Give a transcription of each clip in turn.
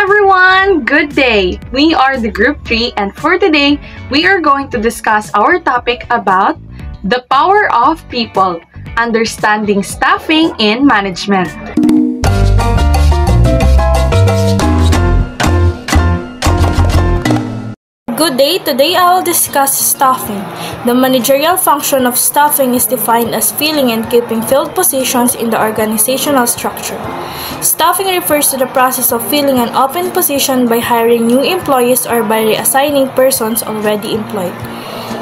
everyone! Good day! We are the Group 3 and for today, we are going to discuss our topic about the power of people, understanding staffing in management. Good day! Today I will discuss staffing. The managerial function of staffing is defined as filling and keeping filled positions in the organizational structure. Staffing refers to the process of filling an open position by hiring new employees or by reassigning persons already employed.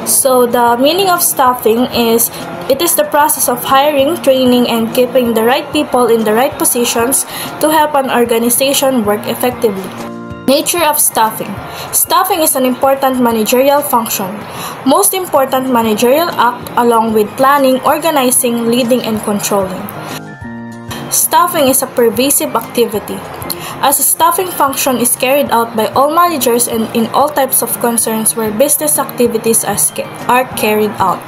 So the meaning of staffing is, it is the process of hiring, training, and keeping the right people in the right positions to help an organization work effectively. Nature of staffing. Staffing is an important managerial function. Most important managerial act along with planning, organizing, leading, and controlling. Staffing is a pervasive activity, as a staffing function is carried out by all managers and in all types of concerns where business activities are carried out.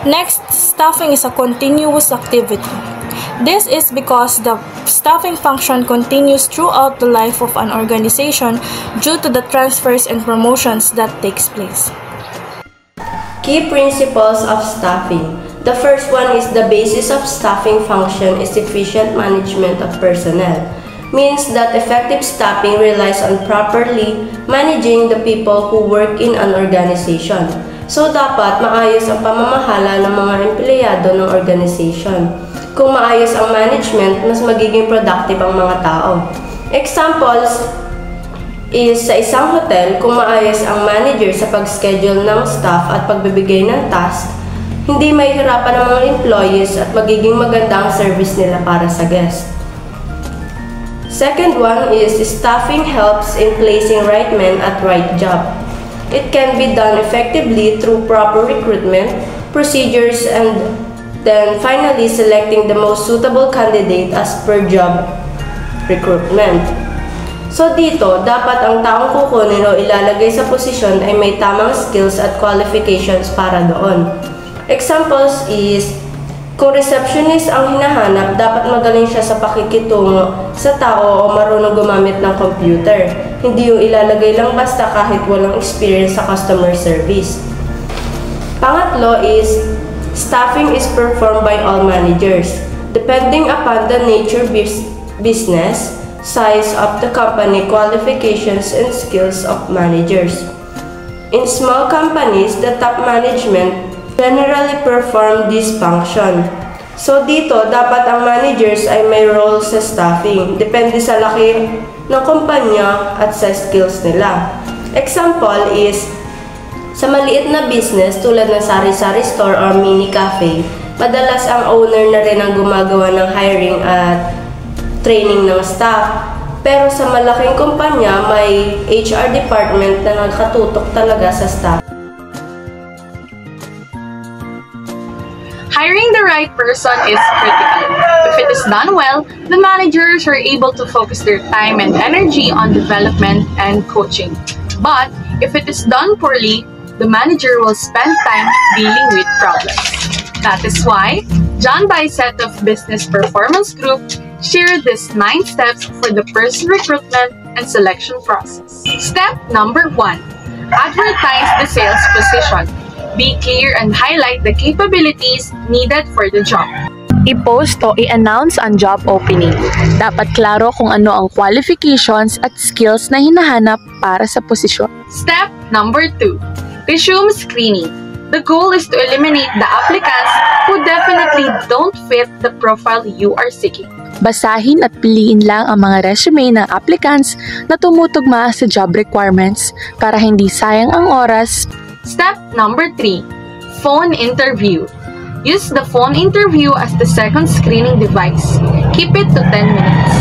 Next, staffing is a continuous activity. This is because the staffing function continues throughout the life of an organization due to the transfers and promotions that takes place. Key principles of staffing. The first one is the basis of staffing function is efficient management of personnel. Means that effective staffing relies on properly managing the people who work in an organization. So dapat maayos ang pamamahala ng mga empleyado ng organization. Kung maayos ang management, mas magiging productive ang mga tao. Examples is sa isang hotel, kung maayos ang manager sa pag-schedule ng staff at pagbibigay ng task, hindi mahihirapan ang mga employees at magiging maganda ang service nila para sa guest. Second one is staffing helps in placing right men at right job. It can be done effectively through proper recruitment, procedures, and then finally selecting the most suitable candidate as per job recruitment. So dito, dapat ang taong kukunin o ilalagay sa posisyon ay may tamang skills at qualifications para doon. Examples is, kung receptionist ang hinahanap, dapat magaling siya sa pakikitungo sa tao o marunong gumamit ng computer. Hindi yung ilalagay lang basta kahit walang experience sa customer service. Pangatlo is, staffing is performed by all managers, depending upon the nature business, size of the company, qualifications, and skills of managers. In small companies, the top management generally perform this function. So dito, dapat ang managers ay may role sa staffing, depende sa laki ng kumpanya at sa skills nila. Example is, sa maliit na business tulad ng sari-sari store or mini cafe, madalas ang owner na rin ang gumagawa ng hiring at training ng staff. Pero sa malaking kumpanya, may HR department na nakatutok talaga sa staff. Hiring the right person is critical. If it is done well, the managers are able to focus their time and energy on development and coaching. But if it is done poorly, the manager will spend time dealing with problems. That is why John Bicet of Business Performance Group shared these 9 steps for the person recruitment and selection process. Step number 1. Advertise the sales position. Be clear and highlight the capabilities needed for the job. I-post o i-announce ang job opening. Dapat klaro kung ano ang qualifications at skills na hinahanap para sa posisyon. Step number 2. Resume screening. The goal is to eliminate the applicants who definitely don't fit the profile you are seeking. Basahin at piliin lang ang mga resume ng applicants na tumutugma sa job requirements para hindi sayang ang oras. Step number 3. Phone interview. Use the phone interview as the second screening device. Keep it to 10 minutes.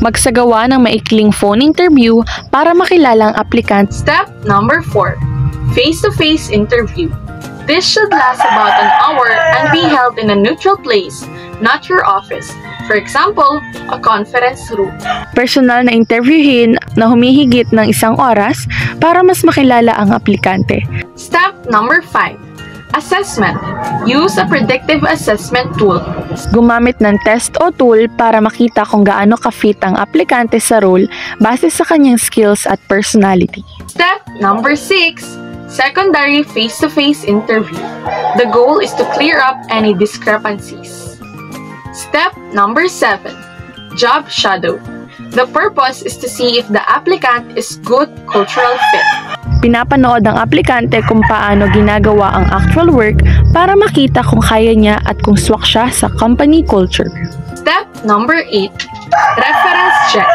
Magsagawa ng maikling phone interview para makilala ang applicant. Step number 4. Face-to-face interview. This should last about an hour and be held in a neutral place, not your office. For example, a conference room. Personal na interviewin na humihigit ng 1 oras para mas makilala ang aplikante. Step number 5. Assessment. Use a predictive assessment tool. Gumamit ng test o tool para makita kung gaano ka-fit ang aplikante sa role base sa kanyang skills at personality. Step number 6. Secondary face-to-face interview. The goal is to clear up any discrepancies. Step number 7. Job shadow. The purpose is to see if the applicant is good cultural fit. Pinapanood ang aplikante kung paano ginagawa ang actual work para makita kung kaya niya at kung swak siya sa company culture. Step number 8. Reference check.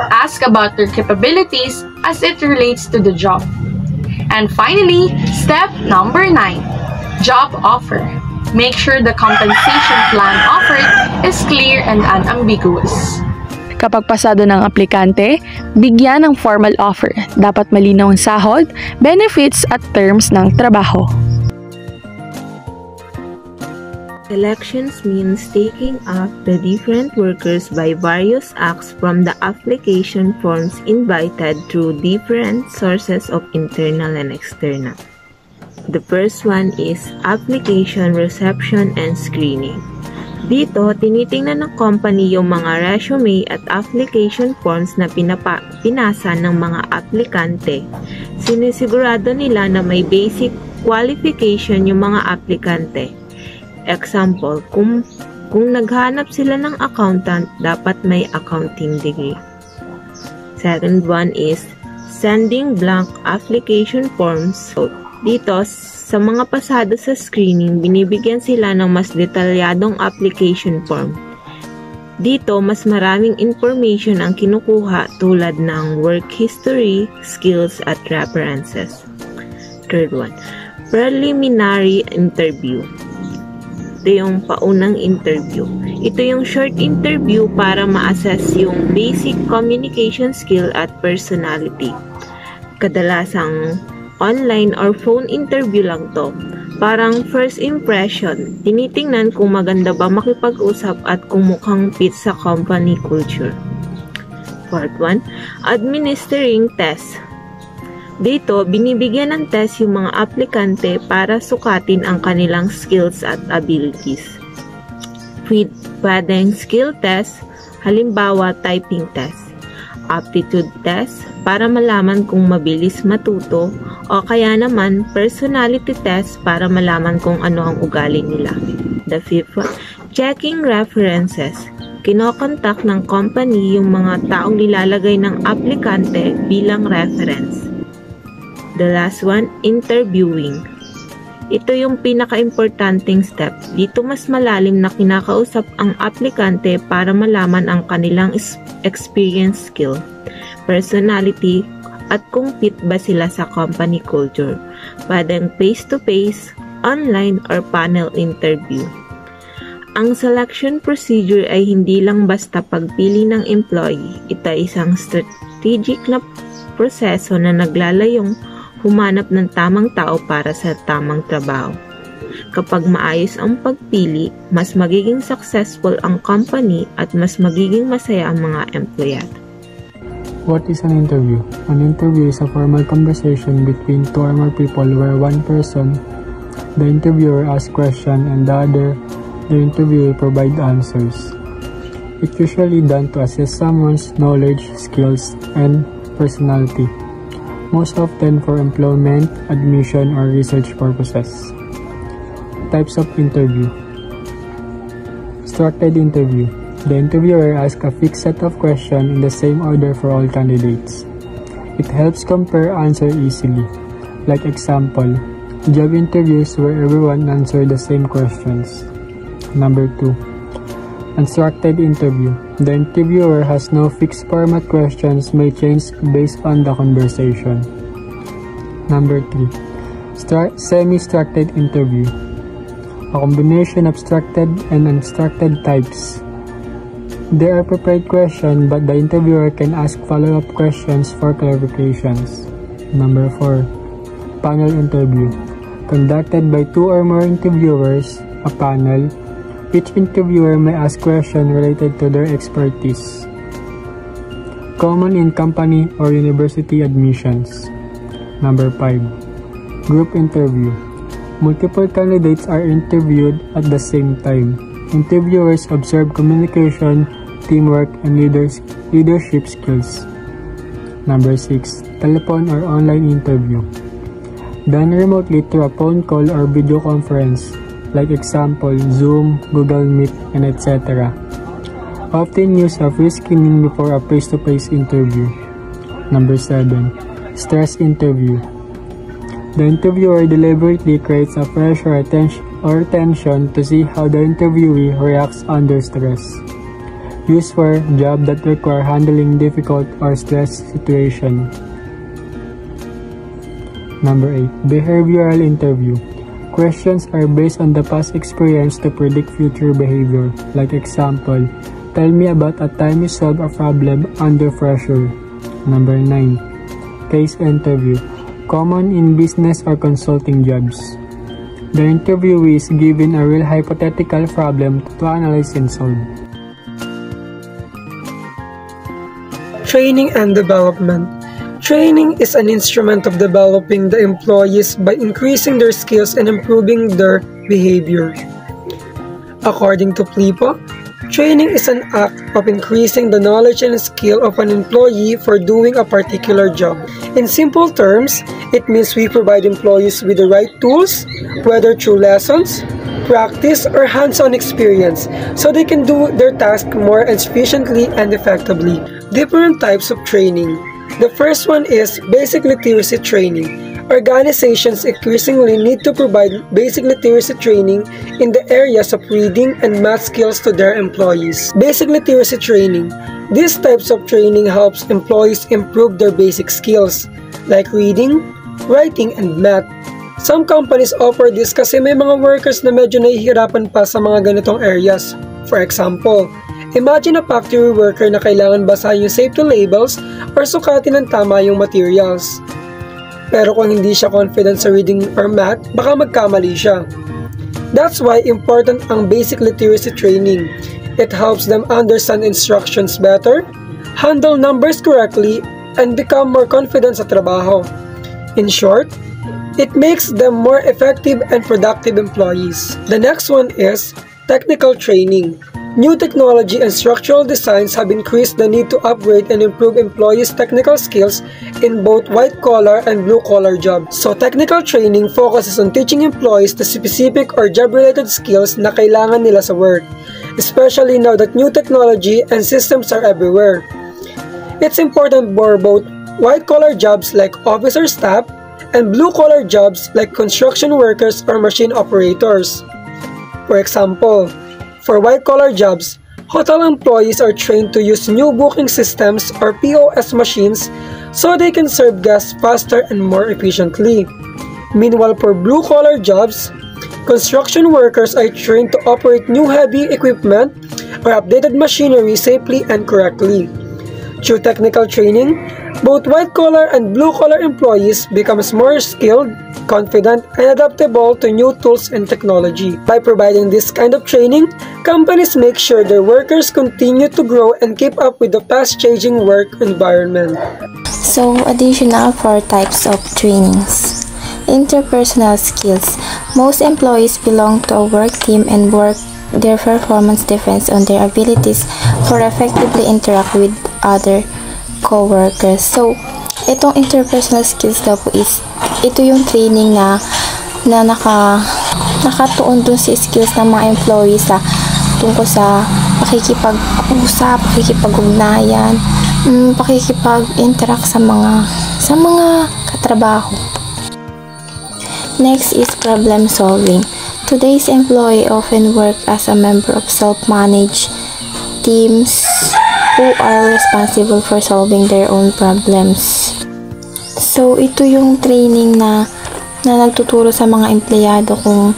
Ask about their capabilities as it relates to the job. And finally, step number 9. Job offer. Make sure the compensation plan offered is clear and unambiguous. Kapag pasado ng aplikante, bigyan ng formal offer. Dapat malinaw ang sahod, benefits at terms ng trabaho. Selections means taking up the different workers by various acts from the application forms invited through different sources of internal and external. The first one is application reception and screening. Dito, tinitingnan ng company yung mga resume at application forms na pinasa ng mga aplikante. Sinisigurado nila na may basic qualification yung mga aplikante. Example, kung naghanap sila ng accountant, dapat may accounting degree. Second one is sending blank application forms. Dito, sa mga pasado sa screening, binibigyan sila ng mas detalyadong application form. Dito, mas maraming information ang kinukuha tulad ng work history, skills, at references. Third one, preliminary interview. Ito yung paunang interview. Ito yung short interview para ma-assess yung basic communication skill at personality. Kadalasang online or phone interview lang to. Parang first impression. Tinitingnan kung maganda ba makipag-usap at kung mukhang fit sa company culture. Fourth one, administering test. Dito, binibigyan ng test yung mga aplikante para sukatin ang kanilang skills at abilities. Pwedeng skill test, halimbawa typing test. Aptitude test para malaman kung mabilis matuto o kaya naman personality test para malaman kung ano ang ugali nila. The fifth one, checking references. Kinokontak ng company yung mga taong nilalagay ng aplikante bilang reference. The last one, interviewing. Ito yung pinaka-importanting step. Dito mas malalim na kinakausap ang aplikante para malaman ang kanilang experience, skill, personality, at kung fit ba sila sa company culture. Pwedeng face-to-face, online, or panel interview. Ang selection procedure ay hindi lang basta pagpili ng employee. Ito ay isang strategic na proseso na naglalayong humanap ng tamang tao para sa tamang trabaho. Kapag maayos ang pagpili, mas magiging successful ang company at mas magiging masaya ang mga empleyado. What is an interview? An interview is a formal conversation between two or more people where one person, the interviewer, asks questions and the interviewer provides answers. It's usually done to assess someone's knowledge, skills, and personality, most often for employment, admission, or research purposes. Types of interview. Structured interview. The interviewer asks a fixed set of questions in the same order for all candidates. It helps compare answers easily. Like example, job interviews where everyone answers the same questions. Number 2. Unstructured interview. The interviewer has no fixed format. Questions may change based on the conversation. Number 3. Semi-structured interview. A combination of structured and unstructured types. There are prepared questions, but the interviewer can ask follow-up questions for clarifications. Number 4. Panel interview. Conducted by 2 or more interviewers, a panel. Each interviewer may ask questions related to their expertise. Common in company or university admissions. Number 5. Group interview. Multiple candidates are interviewed at the same time. Interviewers observe communication, teamwork, and leadership skills. Number 6. Telephone or online interview. Done remotely through a phone call or video conference, like example, Zoom, Google Meet, and etc. Often use a pre-screening before a face-to-face interview. Number 7. Stress interview. The interviewer deliberately creates a pressure or tension to see how the interviewee reacts under stress. Used for jobs that require handling difficult or stress situation. Number 8. Behavioral interview. Questions are based on the past experience to predict future behavior. Like example, tell me about a time you solved a problem under pressure. Number 9. Case interview. Common in business or consulting jobs. The interviewee is given a real hypothetical problem to analyze and solve. Training and development. Training is an instrument of developing the employees by increasing their skills and improving their behavior. According to PLIPO, training is an act of increasing the knowledge and skill of an employee for doing a particular job. In simple terms, it means we provide employees with the right tools, whether through lessons, practice, or hands-on experience, so they can do their task more efficiently and effectively. Different types of training. The first one is basic literacy training. Organizations increasingly need to provide basic literacy training in the areas of reading and math skills to their employees. Basic literacy training. These types of training helps employees improve their basic skills, like reading, writing, and math. Some companies offer this kasi may mga workers na medyo nahihirapan pa sa mga ganitong areas. For example, imagine a factory worker na kailangan basahin yung safety labels or sukatin ng tama yung materials. Pero kung hindi siya confident sa reading or math, baka magkamali siya. That's why important ang basic literacy training. It helps them understand instructions better, handle numbers correctly, and become more confident sa trabaho. In short, it makes them more effective and productive employees. The next one is technical training. New technology and structural designs have increased the need to upgrade and improve employees' technical skills in both white-collar and blue-collar jobs. So, technical training focuses on teaching employees the specific or job-related skills na kailangan nila sa work, especially now that new technology and systems are everywhere. It's important for both white-collar jobs like officer staff and blue-collar jobs like construction workers or machine operators. For example, for white-collar jobs, hotel employees are trained to use new booking systems or POS machines so they can serve guests faster and more efficiently. Meanwhile, for blue-collar jobs, construction workers are trained to operate new heavy equipment or updated machinery safely and correctly. Through technical training, both white-collar and blue-collar employees become more skilled, confident, and adaptable to new tools and technology. By providing this kind of training, companies make sure their workers continue to grow and keep up with the fast-changing work environment. So, additional 4 types of trainings. Interpersonal skills. Most employees belong to a work team and their performance depends on their abilities for effectively interact with other co-workers. So, itong interpersonal skills daw po is, ito yung training na nakatuon dun sa skills ng mga employees tungkol sa pakikipag-usap, pakikipag-ugnayan, pakikipag-interact sa mga katrabaho. Next is problem solving. Today's employee often work as a member of self-managed teams who are responsible for solving their own problems. So, ito yung training na nagtuturo sa mga empleyado kung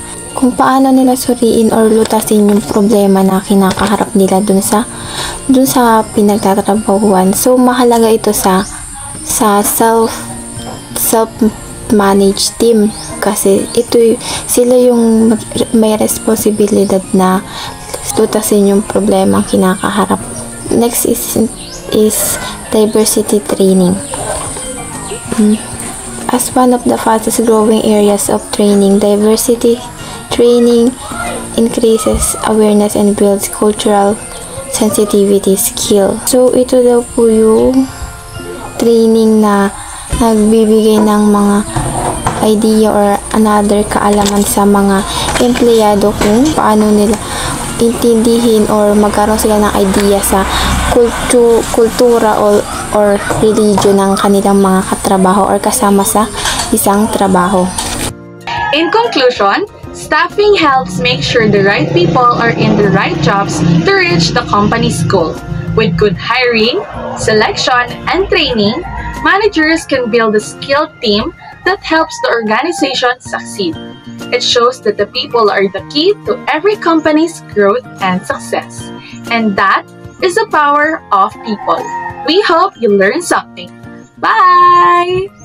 paano nila suriin or lutasin yung problema na kinakaharap nila dun sa pinagtatrabahuan. So, mahalaga ito sa self-managed team kasi sila yung may responsibilidad na lutasin yung problema kinakaharap. Next is diversity training. As one of the fastest growing areas of training, diversity training increases awareness and builds cultural sensitivity skill. So, ito daw po yung training na nagbibigay ng mga idea or another kaalaman sa mga empleyado kung paano nila intindihin or magkaroon sila ng idea sa kultura or religion ng kanilang mga katrabaho or kasama sa isang trabaho. In conclusion, staffing helps make sure the right people are in the right jobs to reach the company's goal. With good hiring, selection, and training, managers can build a skilled team that helps the organization succeed. It shows that the people are the key to every company's growth and success. And that is the power of people. We hope you learned something. Bye!